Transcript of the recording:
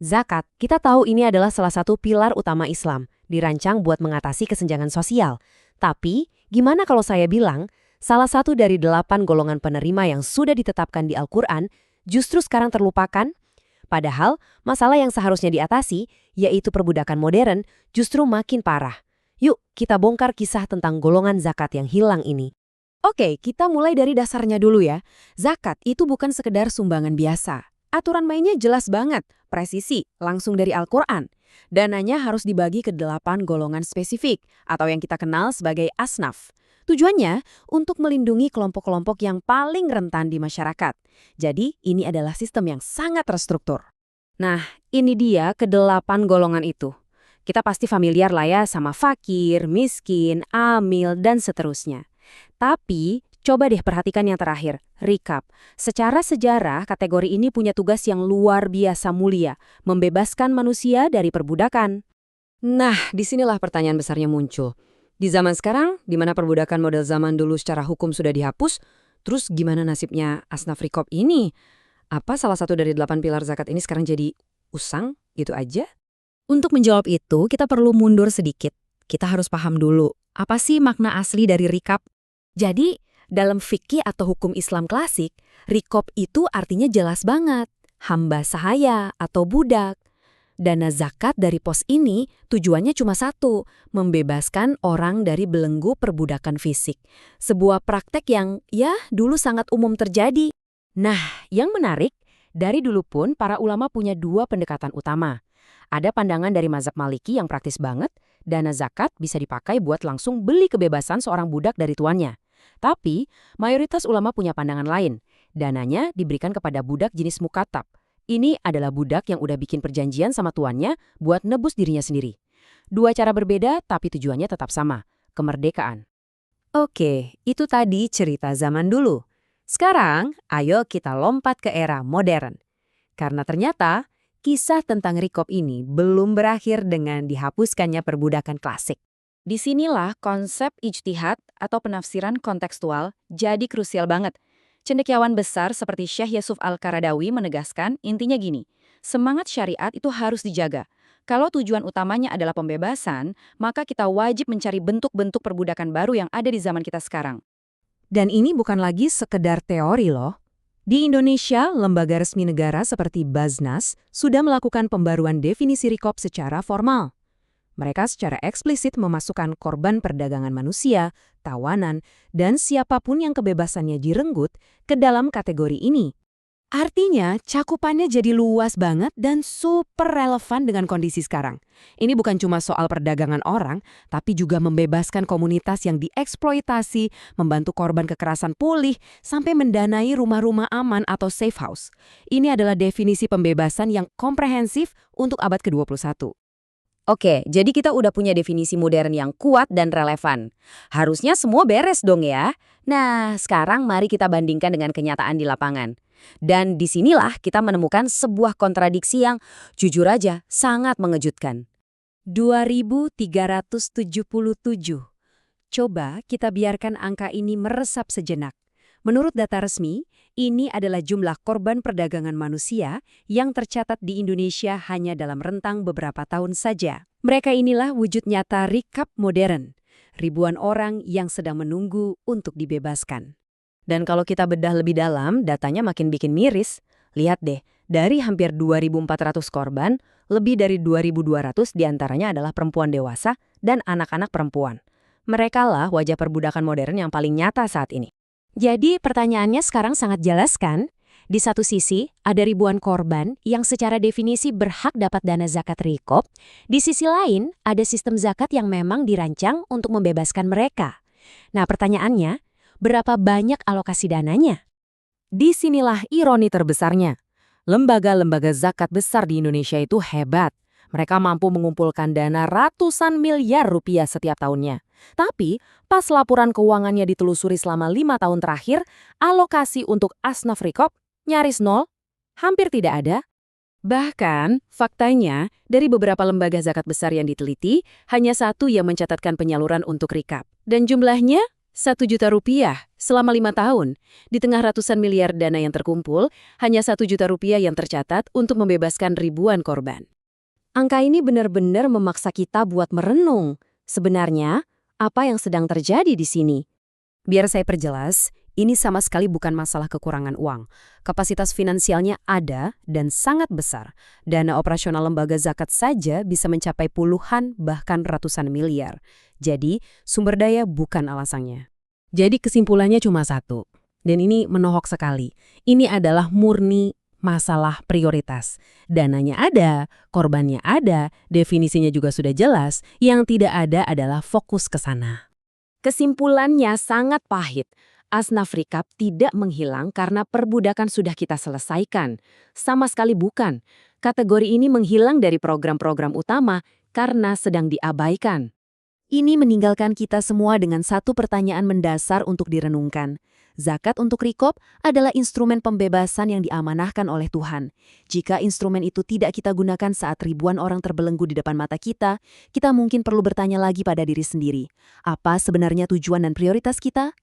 Zakat, kita tahu ini adalah salah satu pilar utama Islam, dirancang buat mengatasi kesenjangan sosial. Tapi, gimana kalau saya bilang, salah satu dari 8 golongan penerima yang sudah ditetapkan di Al-Quran justru sekarang terlupakan? Padahal, masalah yang seharusnya diatasi, yaitu perbudakan modern, justru makin parah. Yuk, kita bongkar kisah tentang golongan zakat yang hilang ini. Oke, kita mulai dari dasarnya dulu ya. Zakat itu bukan sekedar sumbangan biasa. Aturan mainnya jelas banget, presisi, langsung dari Al-Quran. Dananya harus dibagi ke 8 golongan spesifik, atau yang kita kenal sebagai asnaf. Tujuannya untuk melindungi kelompok-kelompok yang paling rentan di masyarakat. Jadi, ini adalah sistem yang sangat terstruktur. Nah, ini dia ke-8 golongan itu. Kita pasti familiar lah ya sama fakir, miskin, amil, dan seterusnya. Tapi, coba deh perhatikan yang terakhir, recap. Secara sejarah, kategori ini punya tugas yang luar biasa mulia, membebaskan manusia dari perbudakan. Nah, disinilah pertanyaan besarnya muncul. Di zaman sekarang, di mana perbudakan model zaman dulu secara hukum sudah dihapus, terus gimana nasibnya asnaf rikop ini? Apa salah satu dari 8 pilar zakat ini sekarang jadi usang? Gitu aja? Untuk menjawab itu, kita perlu mundur sedikit. Kita harus paham dulu, apa sih makna asli dari rikap? Jadi, dalam fikih atau hukum Islam klasik, rikop itu artinya jelas banget, hamba sahaya atau budak. Dana zakat dari pos ini tujuannya cuma satu, membebaskan orang dari belenggu perbudakan fisik. Sebuah praktek yang dulu sangat umum terjadi. Nah, yang menarik, dari dulu pun para ulama punya 2 pendekatan utama. Ada pandangan dari mazhab Maliki yang praktis banget, dana zakat bisa dipakai buat langsung beli kebebasan seorang budak dari tuannya. Tapi, mayoritas ulama punya pandangan lain. Dananya diberikan kepada budak jenis mukatab. Ini adalah budak yang udah bikin perjanjian sama tuannya buat nebus dirinya sendiri. 2 cara berbeda tapi tujuannya tetap sama, kemerdekaan. Oke, itu tadi cerita zaman dulu. Sekarang, ayo kita lompat ke era modern. Karena ternyata, kisah tentang rikop ini belum berakhir dengan dihapuskannya perbudakan klasik. Disinilah konsep ijtihad atau penafsiran kontekstual jadi krusial banget. Cendekiawan besar seperti Syekh Yusuf Al-Qaradawi menegaskan intinya gini, semangat syariat itu harus dijaga. Kalau tujuan utamanya adalah pembebasan, maka kita wajib mencari bentuk-bentuk perbudakan baru yang ada di zaman kita sekarang. Dan ini bukan lagi sekedar teori loh. Di Indonesia, lembaga resmi negara seperti Baznas sudah melakukan pembaruan definisi rikop secara formal. Mereka secara eksplisit memasukkan korban perdagangan manusia, tawanan, dan siapapun yang kebebasannya direnggut ke dalam kategori ini. Artinya, cakupannya jadi luas banget dan super relevan dengan kondisi sekarang. Ini bukan cuma soal perdagangan orang, tapi juga membebaskan komunitas yang dieksploitasi, membantu korban kekerasan pulih, sampai mendanai rumah-rumah aman atau safe house. Ini adalah definisi pembebasan yang komprehensif untuk abad ke-21. Oke, jadi kita udah punya definisi modern yang kuat dan relevan. Harusnya semua beres dong ya. Nah, sekarang mari kita bandingkan dengan kenyataan di lapangan. Dan disinilah kita menemukan sebuah kontradiksi yang jujur aja sangat mengejutkan. 2.377. Coba kita biarkan angka ini meresap sejenak. Menurut data resmi, ini adalah jumlah korban perdagangan manusia yang tercatat di Indonesia hanya dalam rentang beberapa tahun saja. Mereka inilah wujud nyata rikap modern. Ribuan orang yang sedang menunggu untuk dibebaskan. Dan kalau kita bedah lebih dalam, datanya makin bikin miris. Lihat deh, dari hampir 2.400 korban, lebih dari 2.200 diantaranya adalah perempuan dewasa dan anak-anak perempuan. Merekalah wajah perbudakan modern yang paling nyata saat ini. Jadi pertanyaannya sekarang sangat jelas kan? Di satu sisi, ada ribuan korban yang secara definisi berhak dapat dana zakat rikop. Di sisi lain, ada sistem zakat yang memang dirancang untuk membebaskan mereka. Nah pertanyaannya, berapa banyak alokasi dananya? Disinilah ironi terbesarnya. Lembaga-lembaga zakat besar di Indonesia itu hebat. Mereka mampu mengumpulkan dana ratusan miliar rupiah setiap tahunnya. Tapi, pas laporan keuangannya ditelusuri selama 5 tahun terakhir, alokasi untuk asnaf rikop nyaris nol, hampir tidak ada. Bahkan, faktanya, dari beberapa lembaga zakat besar yang diteliti, hanya 1 yang mencatatkan penyaluran untuk rikap. Dan jumlahnya Rp1 juta selama 5 tahun. Di tengah ratusan miliar dana yang terkumpul, hanya Rp1 juta yang tercatat untuk membebaskan ribuan korban. Angka ini benar-benar memaksa kita buat merenung. Sebenarnya, apa yang sedang terjadi di sini? Biar saya perjelas, ini sama sekali bukan masalah kekurangan uang. Kapasitas finansialnya ada dan sangat besar. Dana operasional lembaga zakat saja bisa mencapai puluhan bahkan ratusan miliar. Jadi, sumber daya bukan alasannya. Jadi kesimpulannya cuma satu, dan ini menohok sekali. Ini adalah murni masalah prioritas. Dananya ada, korbannya ada, definisinya juga sudah jelas, yang tidak ada adalah fokus ke sana. Kesimpulannya sangat pahit. Asnaf Rikab tidak menghilang karena perbudakan sudah kita selesaikan. Sama sekali bukan. Kategori ini menghilang dari program-program utama karena sedang diabaikan. Ini meninggalkan kita semua dengan satu pertanyaan mendasar untuk direnungkan. Zakat untuk Rikab adalah instrumen pembebasan yang diamanahkan oleh Tuhan. Jika instrumen itu tidak kita gunakan saat ribuan orang terbelenggu di depan mata kita mungkin perlu bertanya lagi pada diri sendiri. Apa sebenarnya tujuan dan prioritas kita?